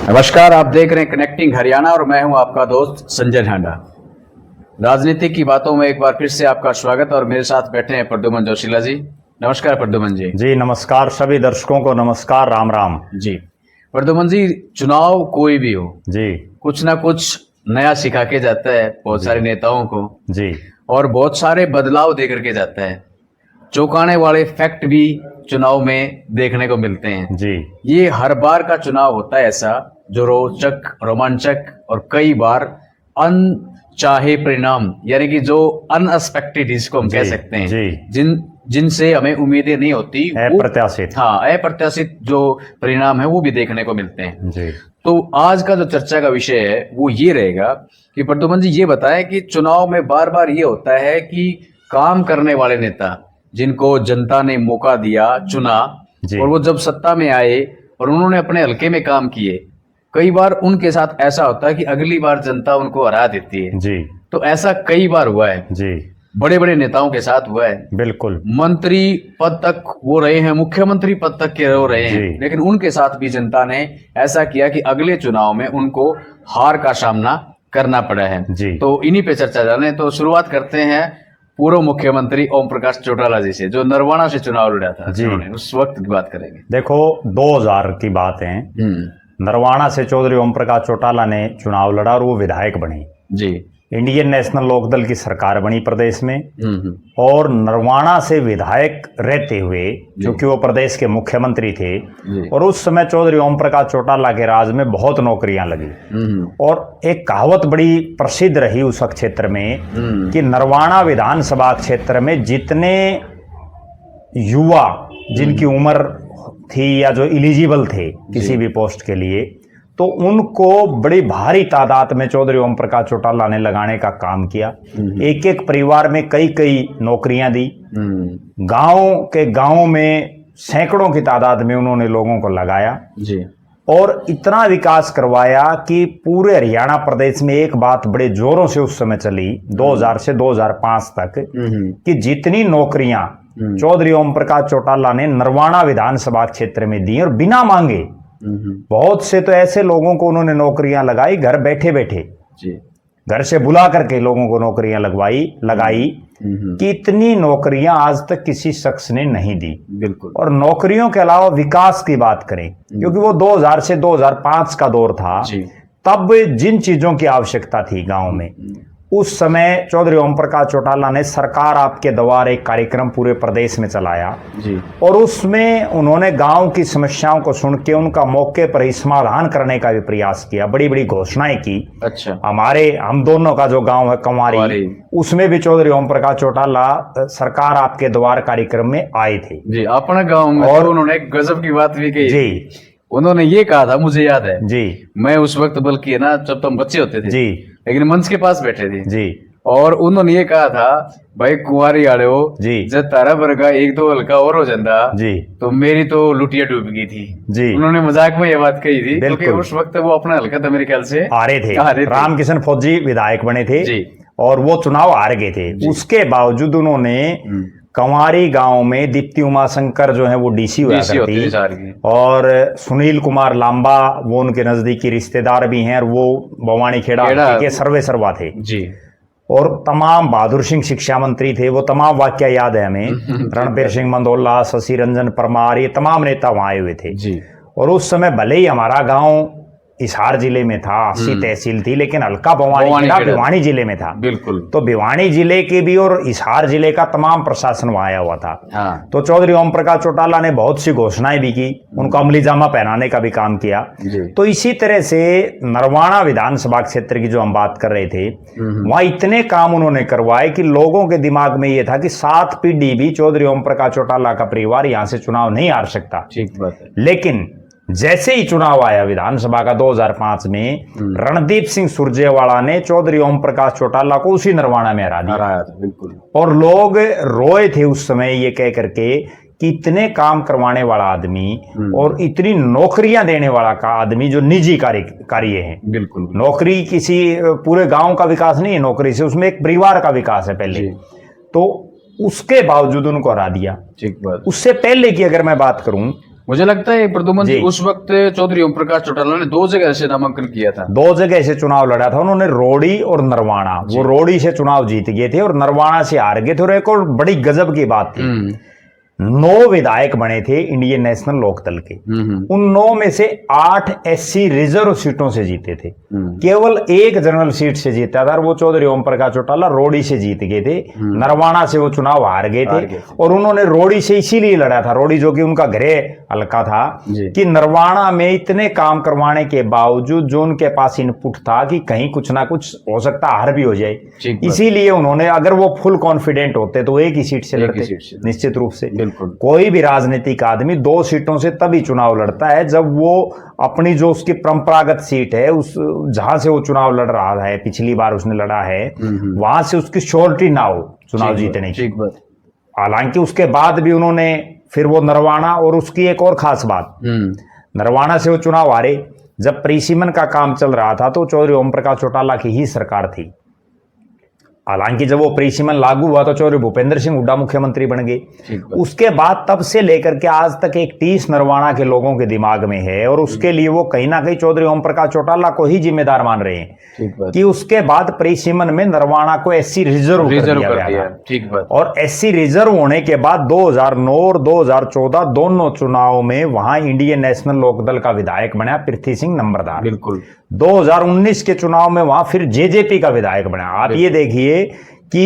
नमस्कार, आप देख रहे हैं कनेक्टिंग हरियाणा और मैं हूं आपका दोस्त संजय ढांडा। राजनीति की बातों में एक बार फिर से आपका स्वागत। और मेरे साथ बैठे हैं प्रद्युमन जोशीला जी। नमस्कार प्रद्युमन जी। जी नमस्कार, सभी दर्शकों को नमस्कार, राम राम जी प्रद्युमन जी, चुनाव कोई भी हो जी कुछ ना कुछ नया सिखा के जाता है बहुत सारे नेताओं को, जी और बहुत सारे बदलाव दे करके जाता है। चौंकाने वाले फैक्ट भी चुनाव में देखने को मिलते हैं। जी ये हर बार का चुनाव होता है ऐसा जो रोचक, रोमांचक और कई बार अनचाहे परिणाम, यानी कि जो अनएक्सपेक्टेड इसको हम कह सकते हैं, जी जिनसे हमें उम्मीदें नहीं होती, अप्रत्याशित, हाँ अप्रत्याशित जो परिणाम है वो भी देखने को मिलते हैं। जी तो आज का जो चर्चा का विषय है वो ये रहेगा कि प्रद्युमन जी ये बताएं कि चुनाव में बार बार ये होता है कि काम करने वाले नेता जिनको जनता ने मौका दिया, चुना, और वो जब सत्ता में आए और उन्होंने अपने हल्के में काम किए, कई बार उनके साथ ऐसा होता है कि अगली बार जनता उनको हरा देती है। जी तो ऐसा कई बार हुआ है, जी बड़े बड़े नेताओं के साथ हुआ है। बिल्कुल, मंत्री पद तक वो रहे हैं, मुख्यमंत्री पद तक के रहे हैं, लेकिन उनके साथ भी जनता ने ऐसा किया कि अगले चुनाव में उनको हार का सामना करना पड़ा है। तो इन्हीं पे चर्चा जाने। तो शुरुआत करते हैं पूर्व मुख्यमंत्री ओम प्रकाश चौटाला जी से, जो नरवाना से चुनाव लड़ा था जी। उस वक्त की बात करेंगे। देखो 2000 की बात है, नरवाना से चौधरी ओम प्रकाश चौटाला ने चुनाव लड़ा और वो विधायक बने जी। इंडियन नेशनल लोकदल की सरकार बनी प्रदेश में। और नरवाना से विधायक रहते हुए, क्योंकि वो प्रदेश के मुख्यमंत्री थे, और उस समय चौधरी ओम प्रकाश चौटाला के राज में बहुत नौकरियां लगी। और एक कहावत बड़ी प्रसिद्ध रही उस क्षेत्र में कि नरवाना विधानसभा क्षेत्र में जितने युवा जिनकी उम्र थी या जो एलिजिबल थे किसी भी पोस्ट के लिए, तो उनको बड़ी भारी तादाद में चौधरी ओम प्रकाश चौटाला ने लगाने का काम किया। एक एक परिवार में कई कई नौकरियां दी। गांव में सैकड़ों की तादाद में उन्होंने लोगों को लगाया जी। और इतना विकास करवाया कि पूरे हरियाणा प्रदेश में एक बात बड़े जोरों से उस समय चली 2000 से 2005 तक कि जितनी नौकरियां चौधरी ओम प्रकाश चौटाला ने नरवाना विधानसभा क्षेत्र में दी और बिना मांगे, बहुत से तो ऐसे लोगों को उन्होंने नौकरियां लगाई घर बैठे बैठे जी। घर से बुला करके लोगों को नौकरियां लगाई कि इतनी नौकरियां आज तक किसी शख्स ने नहीं दी। बिल्कुल। और नौकरियों के अलावा विकास की बात करें, क्योंकि वो 2000 से 2005 का दौर था, तब जिन चीजों की आवश्यकता थी गांव में, उस समय चौधरी ओम प्रकाश चौटाला ने सरकार आपके द्वार एक कार्यक्रम पूरे प्रदेश में चलाया जी। और उसमें उन्होंने गांव की समस्याओं को सुन के उनका मौके पर ही समाधान करने का भी प्रयास किया, बड़ी बड़ी घोषणाएं की। अच्छा। हम दोनों का जो गांव है कंवारी, उसमें भी चौधरी ओम प्रकाश चौटाला सरकार आपके द्वार कार्यक्रम में आए थे जी, अपने गाँव में। और उन्होंने एक गजब की बात भी कही जी। उन्होंने ये कहा था, मुझे याद है जी, मैं उस वक्त बल्कि है ना, जब तुम बच्चे होते थे जी, लेकिन मंच के पास बैठे थे जी, और उन्होंने ये कहा था, भाई कुंवारी आड़े हो जी, जब तारा वर्गा एक दो हल्का और हो जाता जी, तो मेरी तो लुटिया डूब गई थी जी। उन्होंने मजाक में ये बात कही थी, क्योंकि उस वक्त वो अपना हल्का था मेरे ख्याल से आ रहे थे। रामकिशन फौजी विधायक बने थे जी, और वो चुनाव हार गए थे। उसके बावजूद उन्होंने कंवारी गांव में दीप्ति उमाशंकर जो है वो डीसी हुआ करती, और सुनील कुमार लांबा वो उनके नजदीकी रिश्तेदार भी हैं, और वो भवानी खेड़ा के सर्वे सर्वा थे जी। और तमाम बहादुर सिंह शिक्षा मंत्री थे, वो तमाम वाक्य याद है हमें। रणबीर सिंह मंदोला, शशि रंजन परमार, ये तमाम नेता वहां आए हुए थे जी। और उस समय भले ही हमारा गांव हिसार जिले में था, 80 तहसील थी, लेकिन हल्का भिवानी जिले में था। बिल्कुल। तो भिवानी जिले के भी और हिसार जिले का तमाम प्रशासन वहां आया हुआ था। हाँ। तो चौधरी ओम प्रकाश चौटाला ने बहुत सी घोषणाएं भी की, उनको अमली जामा पहनाने का भी काम किया। तो इसी तरह से नरवाना विधानसभा क्षेत्र की जो हम बात कर रहे थे, वहां इतने काम उन्होंने करवाए कि लोगों के दिमाग में यह था कि 7 पीढ़ी भी चौधरी ओम प्रकाश चौटाला का परिवार यहां से चुनाव नहीं हार सकता। ठीक बात है। लेकिन जैसे ही चुनाव आया विधानसभा का 2005 में, रणदीप सिंह सुरजेवाला ने चौधरी ओम प्रकाश चौटाला को उसी नरवाना में हरा दिया। बिल्कुल। और लोग रोए थे उस समय ये कह करके कि इतने काम करवाने वाला आदमी और इतनी नौकरियां देने वाला का आदमी जो निजी कार्य है। बिल्कुल। नौकरी किसी पूरे गांव का विकास नहीं है, नौकरी से उसमें एक परिवार का विकास है पहले, तो उसके बावजूद उनको हरा दिया। ठीक बात। उससे पहले की अगर मैं बात करूं मुझे लगता है प्रद्युमन जी उस वक्त चौधरी ओम प्रकाश चौटाला ने 2 जगह से नामांकन किया था, 2 जगह से चुनाव लड़ा था उन्होंने, रोड़ी और नरवाना। वो रोड़ी से चुनाव जीत गए थे और नरवाना से हार गए थे। और एक और बड़ी गजब की बात थी, 9 विधायक बने थे इंडियन नेशनल लोकदल के, उन 9 में से 8 SC रिजर्व सीटों से जीते थे, केवल 1 जनरल सीट से जीता था, और वो चौधरी ओम प्रकाश चौटाला रोड़ी से जीत गए थे। नरवाना से वो चुनाव हार गए थे और उन्होंने रोड़ी से इसीलिए लड़ा था, रोड़ी जो कि उनका गृह हल्का था, कि नरवाना में इतने काम करवाने के बावजूद जो उनके पास इनपुट था कि कहीं कुछ ना कुछ हो सकता हार भी हो जाए, इसीलिए उन्होंने, अगर वो फुल कॉन्फिडेंट होते तो एक ही सीट से लड़ते निश्चित रूप से। कोई भी राजनीतिक आदमी 2 सीटों से तभी चुनाव लड़ता है जब वो अपनी जो उसकी परंपरागत सीट है, उस जहां से वो चुनाव लड़ रहा है, पिछली बार उसने लड़ा है, वहां से उसकी श्योरिटी ना हो चुनाव जीतने की। हालांकि उसके बाद भी उन्होंने फिर वो नरवाना, और उसकी एक और खास बात, नरवाना से वो चुनाव हारे। जब परिसीमन का काम चल रहा था तो चौधरी ओम प्रकाश चौटाला की ही सरकार थी। हालांकि जब वो परिसीमन लागू हुआ तो चौधरी भूपेंद्र सिंह हुड्डा मुख्यमंत्री बन गए। उसके बाद तब से लेकर के आज तक एक टीस नरवाना के लोगों के दिमाग में है, और उसके लिए वो कहीं ना कहीं चौधरी ओम प्रकाश चौटाला को ही जिम्मेदार मान रहे हैं कि उसके बाद परिसीमन में नरवाना को SC रिजर्व कर दिया गया था। और SC रिजर्व होने के बाद 2009 और 2014 दोनों चुनाव में वहां इंडियन नेशनल लोकदल का विधायक बना पृथ्वी सिंह नंबरदार। बिल्कुल 2019 के चुनाव में वहां फिर JJP का विधायक बना। आप ये देखिए कि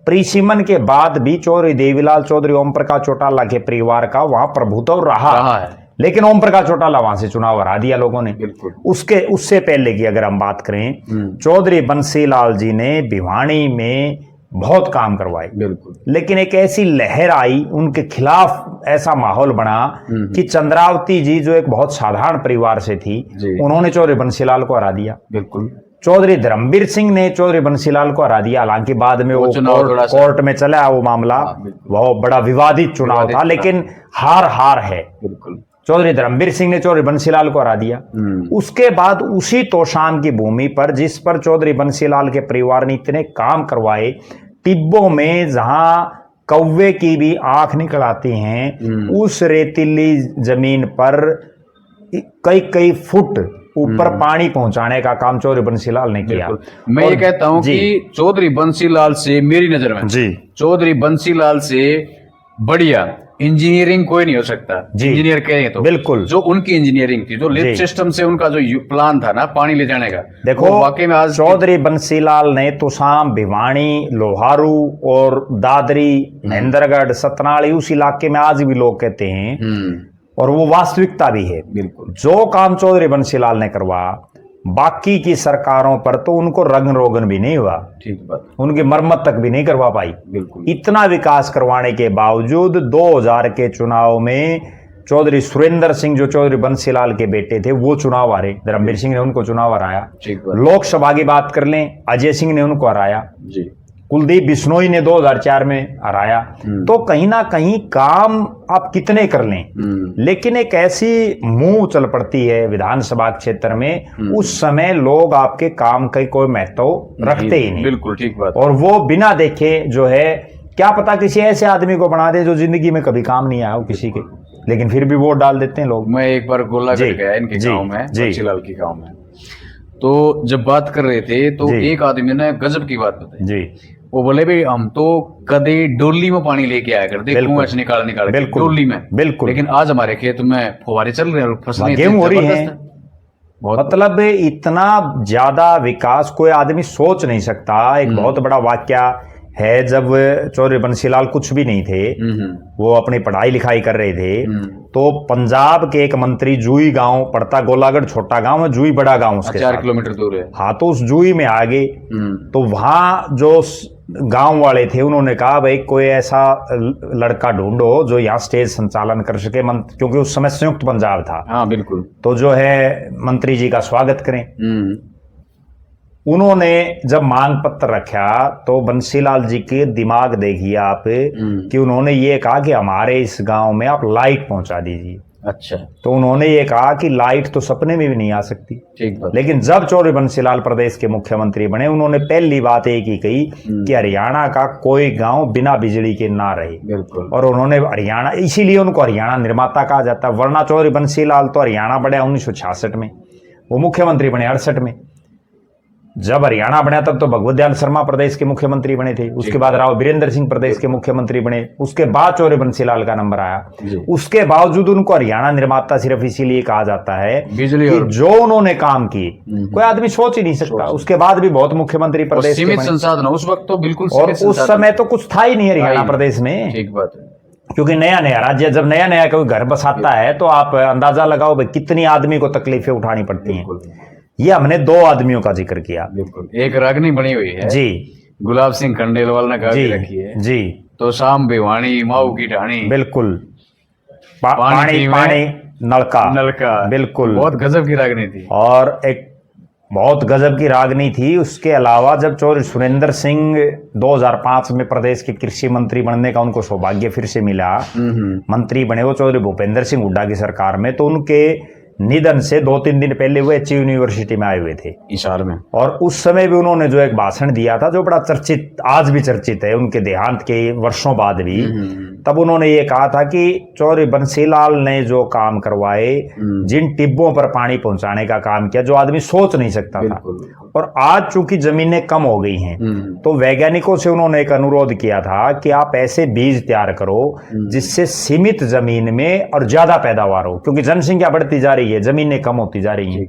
परिसीमन के बाद भी चौधरी देवीलाल चौधरी ओम प्रकाश चौटाला के परिवार का वहां प्रभुत्व रहा है, लेकिन ओम प्रकाश चौटाला वहां से चुनाव हरा दिया लोगों ने। उससे पहले की अगर हम बात करें, चौधरी बंसीलाल जी ने भिवानी में बहुत काम करवाए, लेकिन एक ऐसी लहर आई उनके खिलाफ, ऐसा माहौल बना कि चंद्रावती जी जो एक बहुत साधारण परिवार से थी, उन्होंने चौधरी बंसीलाल को हरा दिया। चौधरी धर्मवीर सिंह ने चौधरी बंसीलाल को हरा दिया। हालांकि बाद में वो कोर्ट में चला वो मामला, वो बड़ा विवादित चुनाव था, लेकिन हार है। चौधरी धर्मवीर सिंह ने चौधरी बंसीलाल को हरा दिया। उसके बाद उसी तोशाम की भूमि पर, जिस पर चौधरी बंसीलाल के परिवार ने इतने काम करवाए, टिब्बों में जहां कौवे की भी आंख निकल आती हैं, उस रेतीली जमीन पर कई फुट ऊपर पानी पहुंचाने का काम चौधरी बंसीलाल ने किया। मैं ये कहता हूं कि चौधरी बंसीलाल से, मेरी नजर में चौधरी बंसीलाल से बढ़िया इंजीनियरिंग कोई नहीं हो सकता। इंजीनियर कहेंगे तो बिल्कुल जो उनकी इंजीनियरिंग थी, जो लिफ्ट सिस्टम से उनका जो प्लान था ना पानी ले जाने का, देखो वाकई में आज चौधरी बंसीलाल ने तुसाम, भिवानी, लोहारू और दादरी, महेंद्रगढ़, सतनाली, उस इलाके में आज भी लोग कहते हैं, और वो वास्तविकता भी है। बिल्कुल जो काम चौधरी बंसीलाल ने करवा, बाकी की सरकारों पर तो उनको रंग रोगन भी नहीं हुआ, ठीक बात, उनकी मरम्मत तक भी नहीं करवा पाई। बिल्कुल इतना विकास करवाने के बावजूद 2000 के चुनाव में चौधरी सुरेंद्र सिंह जो चौधरी बंसीलाल के बेटे थे वो चुनाव हारे, धर्मवीर सिंह ने उनको चुनाव हराया। लोकसभा की बात कर लें, अजय सिंह ने उनको हराया, कुलदीप बिश्नोई ने 2004 में हराया। तो कहीं ना कहीं काम आप कितने कर लें, लेकिन एक ऐसी मुंह चल पड़ती है विधानसभा क्षेत्र में, उस समय लोग आपके काम का कोई महत्व रखते ही नहीं। बिल्कुल ठीक बात। और वो बिना देखे जो है, क्या पता किसी ऐसे आदमी को बना दे जो जिंदगी में कभी काम नहीं आया हो किसी के, लेकिन फिर भी वोट डाल देते हैं लोग। मैं एक बार गोलागढ़ गया इनके गांव में, बंसीलाल के गांव में, तो जब बात कर रहे थे तो एक आदमी ने गजब की बात बताई जी। वो बोले भाई हम तो कदे डोली में पानी लेके आया करते, कुआं से निकाल डोली में, बिल्कुल, लेकिन आज हमारे खेत में फुहारे चल रहे हैं, फसलें गेहूं हो रही हैं। मतलब इतना ज्यादा विकास कोई आदमी सोच नहीं सकता। एक बहुत बड़ा वाक्या है, जब चौधरी बंसीलाल कुछ भी नहीं थे, वो अपनी पढ़ाई लिखाई कर रहे थे, तो पंजाब के एक मंत्री, जूई गांव पड़ता, गोलागढ़ छोटा गांव है, जूई बड़ा गांव उसके 4 किलोमीटर दूर है। हाँ, तो उस जूई में आ गए, तो वहां जो गांव वाले थे उन्होंने कहा भाई कोई ऐसा लड़का ढूंढो जो यहाँ स्टेज संचालन कर सके, क्योंकि उस समय संयुक्त पंजाब था। हाँ बिल्कुल। तो जो है मंत्री जी का स्वागत करें। उन्होंने जब मांग पत्र रखा तो बंसीलाल जी के दिमाग देखिए आप, कि उन्होंने ये कहा कि हमारे इस गांव में आप लाइट पहुंचा दीजिए। अच्छा, तो उन्होंने ये कहा कि लाइट तो सपने में भी नहीं आ सकती। ठीक बात। लेकिन जब चौधरी बंसीलाल प्रदेश के मुख्यमंत्री बने, उन्होंने पहली बात एक ही कही कि हरियाणा का कोई गांव बिना बिजली के ना रहे। बिल्कुल। और उन्होंने हरियाणा, इसीलिए उनको हरियाणा निर्माता कहा जाता है। वरना चौधरी बंसीलाल तो हरियाणा बने 1966 में, वो मुख्यमंत्री बने 68 में। जब हरियाणा बना तब तो भगवत दयाल शर्मा प्रदेश के मुख्यमंत्री बने थे, उसके बाद राव बीरेंद्र सिंह प्रदेश के मुख्यमंत्री बने, उसके बाद चौधरी बंसीलाल का नंबर आया। उसके बावजूद उनको हरियाणा निर्माता सिर्फ इसीलिए कहा जाता है बिजली कि जो उन्होंने काम किए कोई आदमी सोच ही नहीं सकता। उसके बाद भी बहुत मुख्यमंत्री प्रदेश के सीमित संसाधन उस वक्त तो बिल्कुल, और उस समय तो कुछ था ही नहीं हरियाणा प्रदेश में। ठीक बात है। क्योंकि नया नया राज्य, जब नया नया कोई घर बसाता है तो आप अंदाजा लगाओ भाई कितनी आदमी को तकलीफें उठानी पड़ती हैं। ये हमने 2 आदमियों का जिक्र किया। बिल्कुल। एक रागनी बनी हुई है जी, गुलाब सिंह खंडेलवाल ने गा के रखी है जी, तो शाम भिवानी माऊ की ढाणी। बिल्कुल। पानी पानी नलका नलका, बिल्कुल, बहुत गजब की रागनी थी। और एक बहुत गजब की रागनी थी। उसके अलावा जब चौधरी सुरेंद्र सिंह 2005 में प्रदेश के कृषि मंत्री बनने का उनको सौभाग्य फिर से मिला, मंत्री बने वो चौधरी भूपेंद्र सिंह हुड्डा की सरकार में, तो उनके निधन से 2-3 दिन पहले वो एचयू यूनिवर्सिटी में आए हुए थे हिसार में। और उस समय भी उन्होंने जो एक भाषण दिया था जो बड़ा चर्चित, आज भी चर्चित है उनके देहांत के वर्षों बाद भी। तब उन्होंने ये कहा था कि चौधरी बंसीलाल ने जो काम करवाए, जिन टिब्बों पर पानी पहुंचाने का काम किया, जो आदमी सोच नहीं सकता था। और आज चूंकि जमीनें कम हो गई हैं तो वैज्ञानिकों से उन्होंने एक अनुरोध किया था कि आप ऐसे बीज तैयार करो जिससे सीमित जमीन में और ज्यादा पैदावार हो, क्योंकि जनसंख्या बढ़ती जा रही है, जमीनें कम होती जा रही हैं।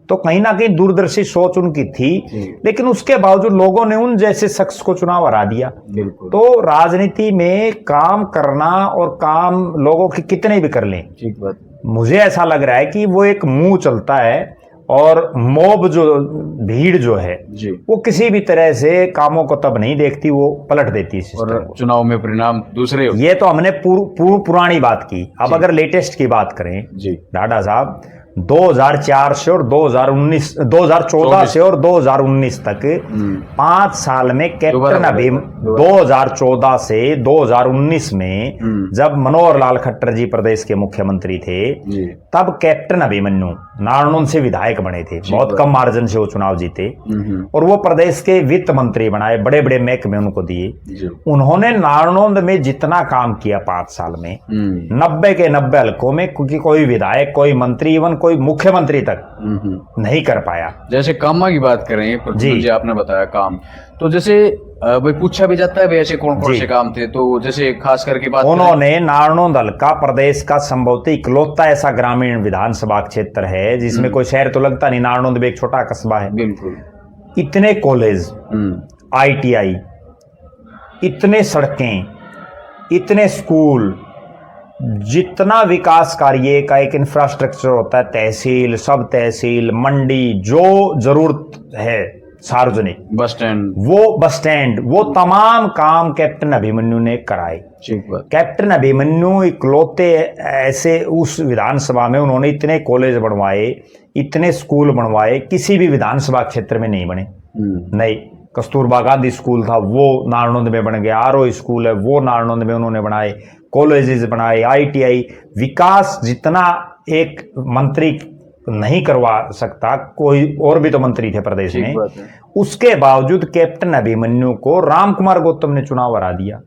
तो कहीं ना कहीं दूरदर्शी सोच उनकी थी, लेकिन उसके बावजूद लोगों ने उन जैसे शख्स को चुनाव हरा दिया। तो राजनीति में काम करना और काम लोगों के कितने भी कर लें, ठीक बात, मुझे ऐसा लग रहा है कि वो एक मुंह चलता है और मोब जो भीड़ जो है वो किसी भी तरह से कामों को तब नहीं देखती, वो पलट देती है और चुनाव में परिणाम दूसरे। ये तो हमने पुरानी बात की। अब अगर लेटेस्ट की बात करें डाडा साहब, 2004 से और 2014 से और 2019 तक 5 साल में कैप्टन अभी 2014 से 2019 में जब मनोहर लाल खट्टर जी प्रदेश के मुख्यमंत्री थे, तब कैप्टन अभिमन्यु नारनौंद से विधायक बने थे, बहुत कम मार्जिन से वो चुनाव जीते और वो प्रदेश के वित्त मंत्री बनाए, बड़े बड़े महकमे उनको दिए। उन्होंने नारनौंद में जितना काम किया 5 साल में, 90 के 90 हलकों में, क्योंकि कोई विधायक, कोई मंत्री, इवन कोई मुख्यमंत्री तक नहीं कर पाया। जैसे कामा की बात करें जी, आपने बताया काम, तो जैसे भाई पूछा भी जाता है भाई ऐसे कौन कौन से काम थे, तो जैसे खास करके बात उन्होंने नारनौंद हल्का प्रदेश का संभवतः इकलौता ऐसा ग्रामीण विधानसभा क्षेत्र है जिसमें कोई शहर तो लगता नहीं, नारनौंद भी एक छोटा कस्बा है। बिल्कुल। इतने कॉलेज, ITI, इतने सड़कें, इतने स्कूल, जितना विकास कार्य का एक इंफ्रास्ट्रक्चर होता है, तहसील, सब तहसील, मंडी, जो जरूरत है सार्वजनिक, बस स्टैंड, वो तमाम काम कैप्टन अभिमन्यु ने कराए। कैप्टन अभिमन्यु इकलौते ऐसे उस विधानसभा में, उन्होंने इतने कॉलेज बनवाए, इतने स्कूल बनवाए, किसी भी विधानसभा क्षेत्र में नहीं बने। नहीं, कस्तूरबा गांधी स्कूल था वो नारनौंद में बन गया, RO स्कूल है वो नारनौंद में उन्होंने बनाए, कॉलेजेस बनाए, ITI। विकास जितना एक मंत्री नहीं करवा सकता, कोई और भी तो मंत्री थे प्रदेश में, उसके बावजूद कैप्टन अभिमन्यु को राम कुमार गौतम ने चुनाव हरा दिया।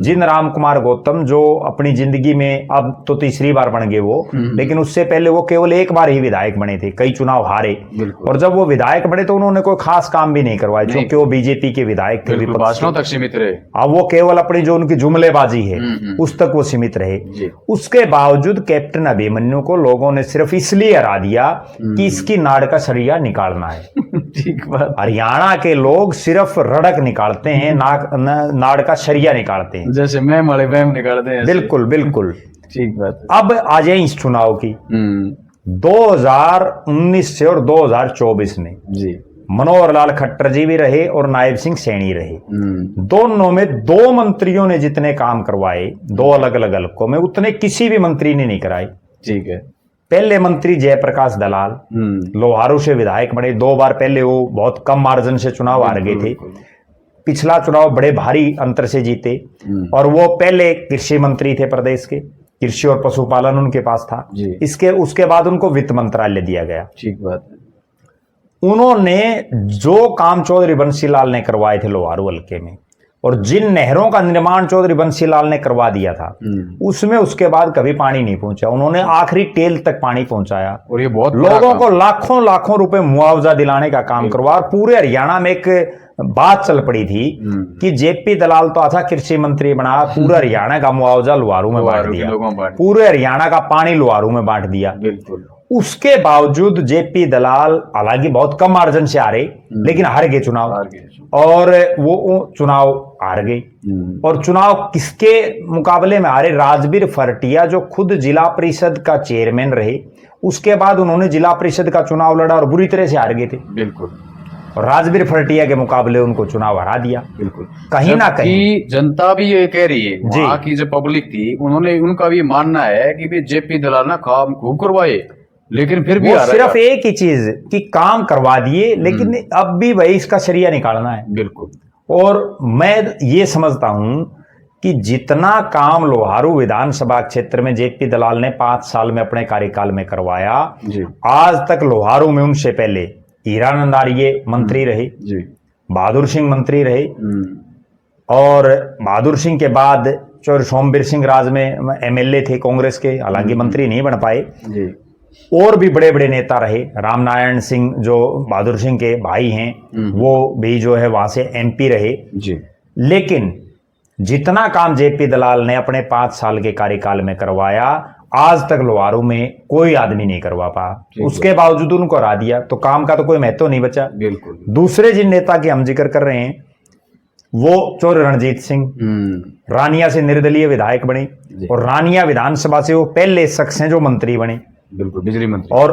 जिन राम कुमार गौतम जो अपनी जिंदगी में अब तो तीसरी बार बन गए वो, लेकिन उससे पहले वो केवल एक बार ही विधायक बने थे, कई चुनाव हारे, और जब वो विधायक बने तो उन्होंने कोई खास काम भी नहीं करवाए, क्योंकि वो बीजेपी के विधायक थे, भाषणों तक सीमित रहे। अब वो केवल अपनी जो उनकी जुमलेबाजी है उस तक वो सीमित रहे। उसके बावजूद कैप्टन अभिमन्यु को लोगों ने सिर्फ इसलिए हरा दिया कि इसकी नाड़ का सरिया निकालना है। ठीक बात। हरियाणा के लोग सिर्फ रड़क निकालते हैं, नाड़ का सरिया निकालते हैं, जैसे मैम वाले मैम निकालते हैं। बिल्कुल बिल्कुल। ठीक बात। अब आ जाए इस चुनाव की। 2019 से और 2024 में मनोहर लाल खट्टर जी भी रहे और नायब सिंह सैनी रहे। दोनों में 2 मंत्रियों ने जितने काम करवाए 2 अलग अलग हलकों में, उतने किसी भी मंत्री ने नहीं कराए। ठीक है। पहले मंत्री जयप्रकाश दलाल लोहारू से विधायक बने, 2 बार पहले वो बहुत कम मार्जिन से चुनाव हार गए थे, पिछला चुनाव बड़े भारी अंतर से जीते, और वो पहले कृषि मंत्री थे प्रदेश के। कृषि और पशुपालन उनके पास था जी। इसके उसके बाद उनको वित्त मंत्रालय दिया गया। ठीक बात है। उन्होंने जो काम चौधरी बंसीलाल ने करवाए थे लोहारू हल्के में, और जिन नहरों का निर्माण चौधरी बंसीलाल ने करवा दिया था, उसमें उसके बाद कभी पानी नहीं पहुंचा। उन्होंने आखिरी टेल तक पानी पहुंचाया और ये बहुत लोगों को लाखों लाखों रुपए मुआवजा दिलाने का काम करवा। और पूरे हरियाणा में एक बात चल पड़ी थी कि जेपी दलाल तो अच्छा कृषि मंत्री बना, पूरे हरियाणा का मुआवजा लोहारू में बांट दिया, पूरे हरियाणा का पानी लोहारू में बांट दिया। बिल्कुल। उसके बावजूद जेपी दलाल हालांकि बहुत कम मार्जिन से हारे, लेकिन हार गए चुनाव, और वो चुनाव हार गए। और चुनाव किसके मुकाबले में हारे? राजबीर फरटिया, जो खुद जिला परिषद का चेयरमैन रहे, उसके बाद उन्होंने जिला परिषद का चुनाव लड़ा और बुरी तरह से हार गए थे। बिल्कुल। और राजबीर फरटिया के मुकाबले उनको चुनाव हरा दिया। बिल्कुल। कहीं ना कहीं जनता भी ये कह रही है, वहां की जो पब्लिक थी, उनका भी मानना है कि भी जेपी दलाल ना काम खूब करवाए, लेकिन फिर भी सिर्फ एक ही चीज कि काम करवा दिए, लेकिन अब भी वही इसका शरिया निकालना है। बिल्कुल। और मैं ये समझता हूं कि जितना काम लोहारू विधानसभा क्षेत्र में जेपी दलाल ने 5 साल में अपने कार्यकाल में करवाया, आज तक लोहारू में उनसे पहले हीरानंद आर्य मंत्री रहे जी, बहादुर सिंह मंत्री रहे, और बहादुर सिंह के बाद चौधरी सोमवीर सिंह राज में एमएलए थे कांग्रेस के, हालांकि मंत्री नहीं बन पाए जी। और भी बड़े बड़े नेता रहे, रामनारायण सिंह जो बहादुर सिंह के भाई हैं, वो भी जो है वहां से एमपी रहे जी। लेकिन जितना काम जेपी दलाल ने अपने 5 साल के कार्यकाल में करवाया, आज तक लोहारू में कोई आदमी नहीं करवा पाया। उसके बावजूद उनको हरा दिया, तो काम का तो कोई महत्व नहीं बचा। बिल्कुल। दूसरे जिन नेता की हम जिक्र कर रहे हैं, वो चौधरी रणजीत सिंह रानिया से निर्दलीय विधायक बने, और रानिया विधानसभा से वो पहले शख्स हैं जो मंत्री बने। बिल्कुल, बिजली मंत्री, और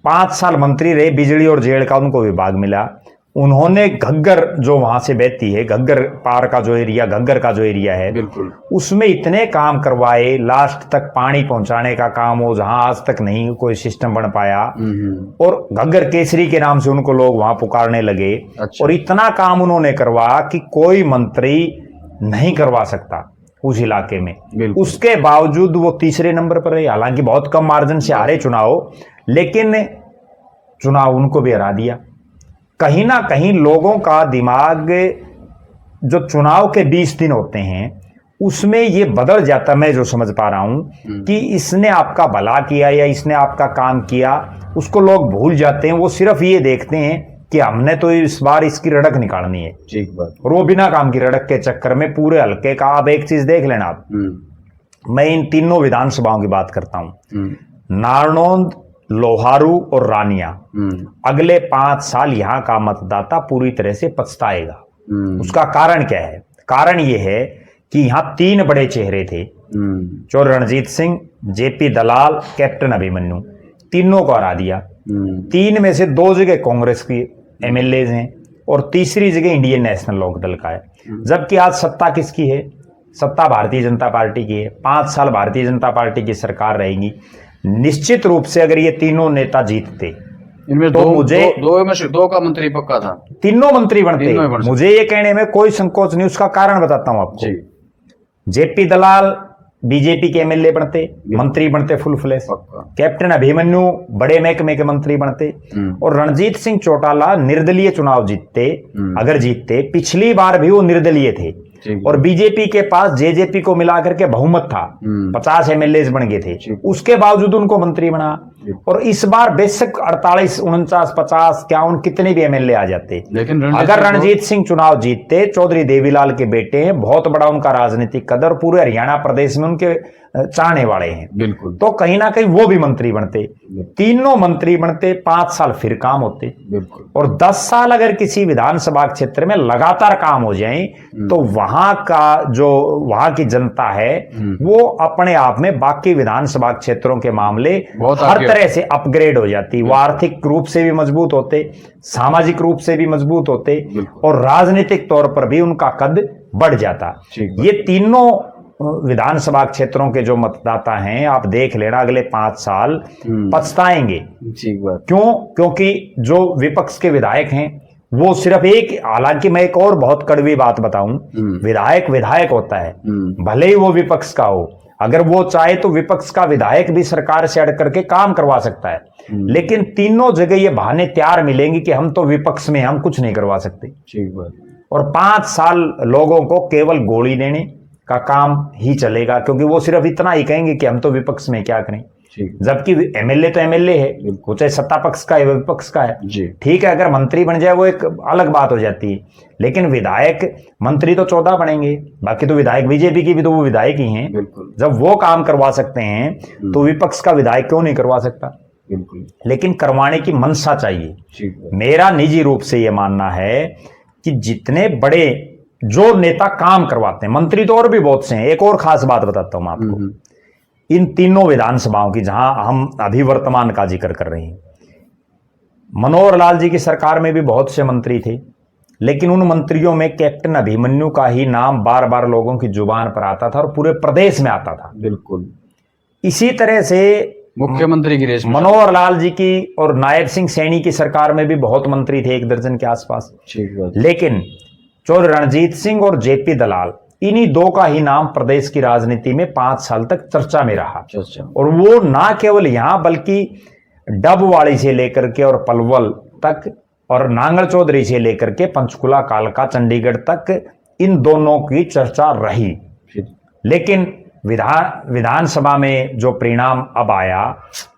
5 साल मंत्री रहे। बिजली और जेल का उनको विभाग मिला। उन्होंने घग्गर जो वहां से बहती है, घग्गर पार का जो एरिया, घग्गर का जो एरिया है, बिल्कुल, उसमें इतने काम करवाए, लास्ट तक पानी पहुंचाने का काम हो जहां आज तक नहीं कोई सिस्टम बन पाया, और घग्गर केसरी के नाम से उनको लोग वहां पुकारने लगे। अच्छा। और इतना काम उन्होंने करवा कि कोई मंत्री नहीं करवा सकता उस इलाके में। उसके बावजूद वो तीसरे नंबर पर रहे, हालांकि बहुत कम मार्जिन से हारे चुनाव, लेकिन चुनाव उनको भी हरा दिया। कहीं ना कहीं लोगों का दिमाग जो चुनाव के 20 दिन होते हैं उसमें ये बदल जाता। मैं जो समझ पा रहा हूं कि इसने आपका भला किया या इसने आपका काम किया, उसको लोग भूल जाते हैं। वो सिर्फ ये देखते हैं कि हमने तो इस बार इसकी रड़क निकालनी है, ठीक बात, और वो बिना काम की रड़क के चक्कर में पूरे हल्के का। अब एक चीज देख लेना आप, मैं इन तीनों विधानसभाओं की बात करता हूं, नारनौंद, लोहारू और रानिया। अगले 5 साल यहां का मतदाता पूरी तरह से पछताएगा। उसका कारण क्या है? कारण यह है कि यहां 3 बड़े चेहरे थे, चौधरी रणजीत सिंह, जेपी दलाल, कैप्टन अभिमन्यु, तीनों को हरा दिया। 3 में से 2 जगह कांग्रेस की एमएलए हैं और तीसरी जगह इंडियन नेशनल लोकदल का है। जबकि आज सत्ता किसकी है? सत्ता भारतीय जनता पार्टी की है। 5 साल भारतीय जनता पार्टी की सरकार रहेगी। निश्चित रूप से अगर ये तीनों नेता जीतते, इनमें तो दो का मंत्री पक्का था, तीनों मंत्री बनते। मुझे ये कहने में कोई संकोच नहीं। उसका कारण बताता हूं आपको। जेपी दलाल बीजेपी के एमएलए बनते, मंत्री बनते फुल फ्लैश, कैप्टन अभिमन्यु बड़े महकमे के मंत्री बनते, और रणजीत सिंह चौटाला निर्दलीय चुनाव जीतते। अगर जीतते, पिछली बार भी वो निर्दलीय थे, और बीजेपी के पास जेजेपी को मिलाकर के बहुमत था, 50 एमएलए बन गए थे, उसके बावजूद उनको मंत्री बना। और इस बार बेशक 48, 49, 50, 51 कितने भी एमएलए आ जाते, लेकिन अगर रणजीत सिंह चुनाव जीतते, चौधरी देवीलाल के बेटे हैं, बहुत बड़ा उनका राजनीतिक कदर, पूरे हरियाणा प्रदेश में उनके चाहने वाले हैं, बिल्कुल, तो कहीं ना कहीं वो भी मंत्री बनते। तीनों मंत्री बनते, 5 साल फिर काम होते, बिल्कुल, और 10 साल अगर किसी विधानसभा क्षेत्र में लगातार काम हो जाए, तो वहां का जो वहां की जनता है वो अपने आप में बाकी विधानसभा क्षेत्रों के मामले हर तरह से अपग्रेड हो जाती। वो आर्थिक रूप से भी मजबूत होते, सामाजिक रूप से भी मजबूत होते, और राजनीतिक तौर पर भी उनका कद बढ़ जाता। ये तीनों विधानसभा क्षेत्रों के जो मतदाता हैं, आप देख लेना, अगले 5 साल पछताएंगे। क्यों? क्योंकि जो विपक्ष के विधायक हैं वो सिर्फ एक, हालांकि मैं एक और बहुत कड़वी बात बताऊं, विधायक विधायक होता है, भले ही वो विपक्ष का हो, अगर वो चाहे तो विपक्ष का विधायक भी सरकार से अड़ करके काम करवा सकता है, लेकिन तीनों जगह ये बहाने तैयार मिलेंगे कि हम तो विपक्ष में, हम कुछ नहीं करवा सकते। ठीक बात। और 5 साल लोगों को केवल गोली देने का काम ही चलेगा, क्योंकि वो सिर्फ इतना ही कहेंगे कि हम तो विपक्ष में क्या करें। जबकि एमएलए तो एमएलए है, वो चाहे सत्ता पक्ष का है विपक्ष का है। ठीक है, अगर मंत्री बन जाए वो एक अलग बात हो जाती है, लेकिन विधायक मंत्री तो 14 बनेंगे, बाकी तो विधायक बीजेपी की भी तो वो विधायक ही हैं। जब वो काम करवा सकते हैं तो विपक्ष का विधायक क्यों नहीं करवा सकता? लेकिन करवाने की मंशा चाहिए। मेरा निजी रूप से यह मानना है कि जितने बड़े जो नेता काम करवाते हैं, मंत्री तो और भी बहुत से हैं। एक और खास बात बताता हूं मैं आपको, इन तीनों विधानसभाओं की जहां हम अभी वर्तमान का जिक्र कर रहे हैं, मनोहर लाल जी की सरकार में भी बहुत से मंत्री थे, लेकिन उन मंत्रियों में कैप्टन अभिमन्यु का ही नाम बार बार लोगों की जुबान पर आता था और पूरे प्रदेश में आता था। बिल्कुल इसी तरह से मुख्यमंत्री की रेस में मनोहर लाल जी की और नायब सिंह सैनी की सरकार में भी बहुत मंत्री थे, 1 दर्जन के आसपास। लेकिन चौधरी रणजीत सिंह और जेपी दलाल, इन्हीं 2 का ही नाम प्रदेश की राजनीति में 5 साल तक चर्चा में रहा। और वो ना केवल यहां बल्कि डबवाड़ी से लेकर के और पलवल तक और नांगल चौधरी से लेकर के पंचकुला, कालका, चंडीगढ़ तक इन दोनों की चर्चा रही। लेकिन विधानसभा में जो परिणाम अब आया,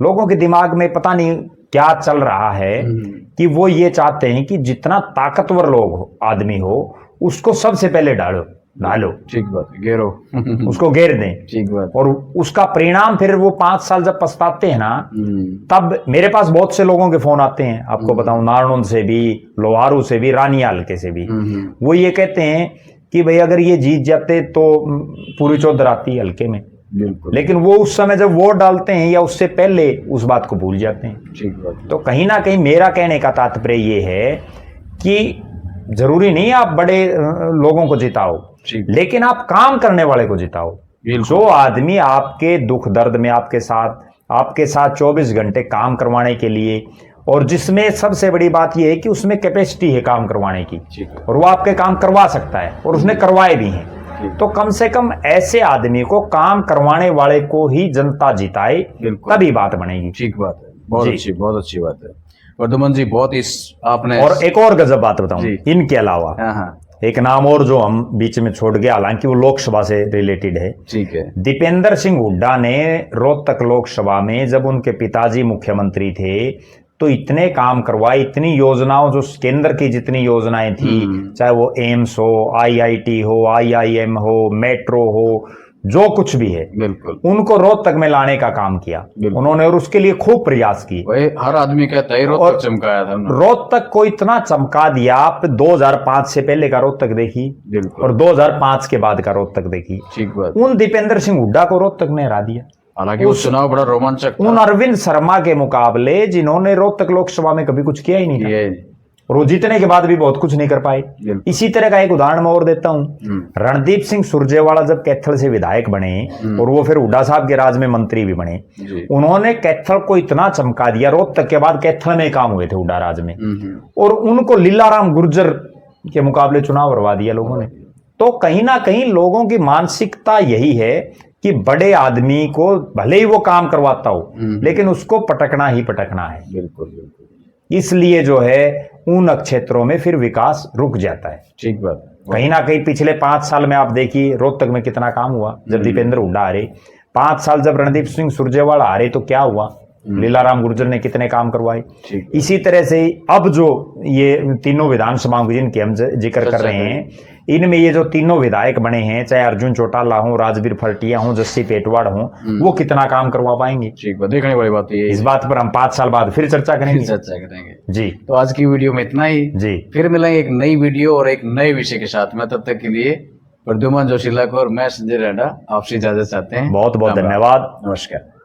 लोगों के दिमाग में पता नहीं क्या चल रहा है कि वो ये चाहते हैं कि जितना ताकतवर लोग आदमी हो उसको सबसे पहले डालो। ठीक बात, घेरो उसको घेर दें। ठीक बात। और उसका परिणाम फिर वो 5 साल जब पछताते हैं ना, तब मेरे पास बहुत से लोगों के फोन आते हैं, आपको बताऊं, नारनौंद से भी, लोहारू से भी, रानिया हल्के से भी। वो ये कहते हैं कि भाई अगर ये जीत जाते तो पूरी चौधर आती है हल्के में। लेकिन वो उस समय जब वोट डालते हैं या उससे पहले उस बात को भूल जाते हैं। तो कहीं ना कहीं मेरा कहने का तात्पर्य ये है कि जरूरी नहीं आप बड़े लोगों को जिताओ, लेकिन आप काम करने वाले को जिताओ। जो आदमी आपके दुख दर्द में आपके साथ 24 घंटे काम करवाने के लिए, और जिसमें सबसे बड़ी बात यह है कि उसमें कैपेसिटी है काम करवाने की, और वो आपके काम करवा सकता है और उसने करवाए भी हैं, तो कम से कम ऐसे आदमी को, काम करवाने वाले को ही जनता जिताए, तभी बात बनेगी। ठीक बात है, बहुत अच्छी बात है वर्धमान जी। बहुत इस आपने, और एक और गजब बात बताऊं इनके अलावा, एक नाम और जो हम बीच में छोड़ गए, हालांकि वो लोकसभा से रिलेटेड है। ठीक है। दीपेंद्र सिंह हुड्डा ने रोहतक लोकसभा में, जब उनके पिताजी मुख्यमंत्री थे, तो इतने काम करवाए, इतनी योजनाओं, जो केंद्र की जितनी योजनाएं थी, चाहे वो एम्स हो, आईआईटी हो, आईआईएम हो, मेट्रो हो, जो कुछ भी है, बिल्कुल उनको रोहतक में लाने का काम किया उन्होंने, और उसके लिए खूब प्रयास किए। हर आदमी कहता है रोहतक चमकाया था उन्होंने। रोहतक को इतना चमका दिया, आप 2005 से पहले का रोहतक देखिए और 2005 के बाद का रोहतक देखिए। ठीक बात। उन दीपेंद्र सिंह हुड्डा को रोहतक ने हरा दिया। हालांकि वो चुनाव बड़ा रोमांचक था। उन अरविंद शर्मा के मुकाबले, जिन्होंने रोहतक लोकसभा में कभी कुछ किया ही नहीं था, और वो जीतने के बाद भी बहुत कुछ नहीं कर पाए। इसी तरह का एक उदाहरण मैं और देता हूं। रणदीप सिंह सुरजेवाला जब कैथल से विधायक बने और वो फिर हुड्डा साहब के राज में मंत्री भी बने, उन्होंने कैथल को इतना चमका दिया, रोहतक के बाद कैथल में काम हुए थे हुड्डा राज में, और उनको लीलाराम गुर्जर के मुकाबले चुनाव हरवा दिया लोगों ने। तो कहीं ना कहीं लोगों की मानसिकता यही है कि बड़े आदमी को भले ही वो काम करवाता हो, लेकिन उसको पटकना ही पटकना है। बिल्कुल। इसलिए जो है उन क्षेत्रों में फिर विकास रुक जाता है। ठीक बात। कहीं ना कहीं पिछले 5 साल में आप देखिए रोहतक में कितना काम हुआ जब दीपेंद्र हुड्डा हारे, 5 साल जब रणदीप सिंह सुरजेवाला हारे तो क्या हुआ, लीलाराम गुर्जर ने कितने काम करवाए। इसी तरह से अब जो ये तीनों विधानसभाओं की जिनके हम जिक्र कर रहे हैं, इनमें ये जो तीनों विधायक बने हैं, चाहे अर्जुन चौटाला हो, राजवीर फलटिया हो, जस्सी पेटवाड़ हो, वो कितना काम करवा पाएंगे। ठीक बात, देखने वाली बात है। इस बात पर हम 5 साल बाद फिर चर्चा करेंगे। जी, तो आज की वीडियो में इतना ही। जी, फिर मिलेंगे एक नई वीडियो और एक नए विषय के साथ में। तब तक के लिए प्रद्युमन जोशीला को और मैं संजय रेड्डा आपसे इजाजत चाहते हैं। बहुत बहुत धन्यवाद। नमस्कार।